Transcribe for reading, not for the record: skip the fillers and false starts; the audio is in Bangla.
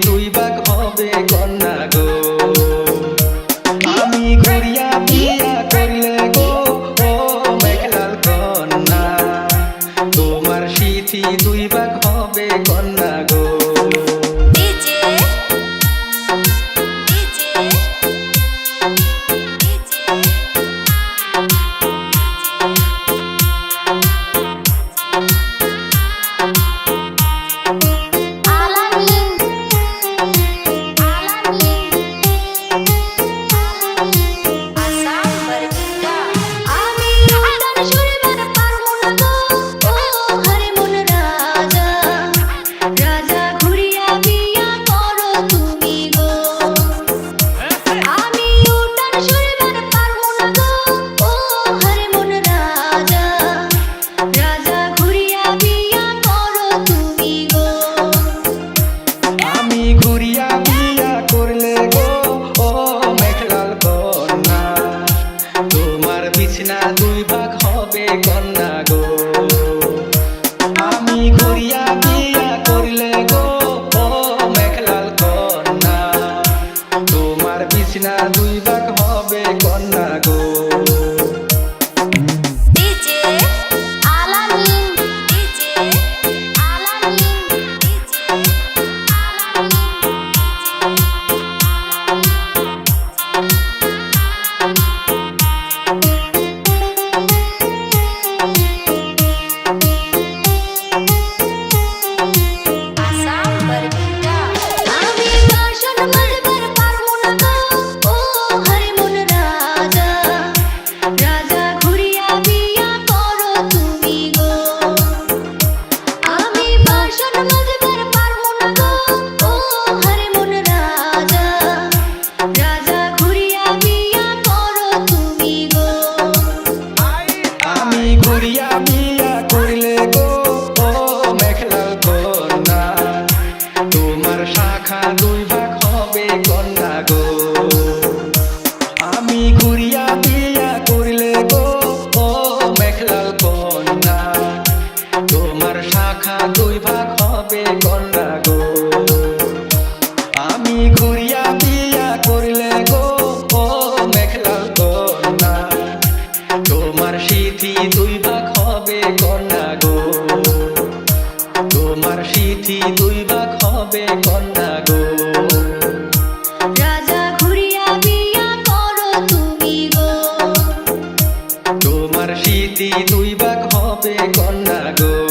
দুই ভাগ হবে কন্যা গো। আমি ঘুরিয়া বিয়া করলে গো ও মেঘলাল কন্যা, তোমার স্মৃতি দুই ভাগ হবে কন্যা গো। বিছনা দুই ভাগ হবে কন্যা গো। আমি ঘুরিয়া বিয়া করলে গো ও মেঘলাল কন্যা, তোমার বিছনা দুই ভাগ হবে কন্যা গো। ঘুরিয়া বিয়া করলে গো ও মেঘলাল কন্যা, তোমার শাখা দুই ভাগ হবে কন্যা গো। আমি ঘুরিয়া বিয়া করলে গো ও মেঘলাল কন্যা, তোমার শাখা দুই ভাগ হবে কন্যা গো। আমি ঘুরিয়া বিয়া করলে গো ও মেঘলাল কন্যা, তোমার স্মৃতি দুই ভাগ হবে কন্যা গো। তোমার স্মৃতি দুই ভাগ হবে কন্যা গো। রাজা ঘুরিয়া বিয়া করো তুমি গো, তোমার স্মৃতি দুই ভাগ হবে কন্যা গো।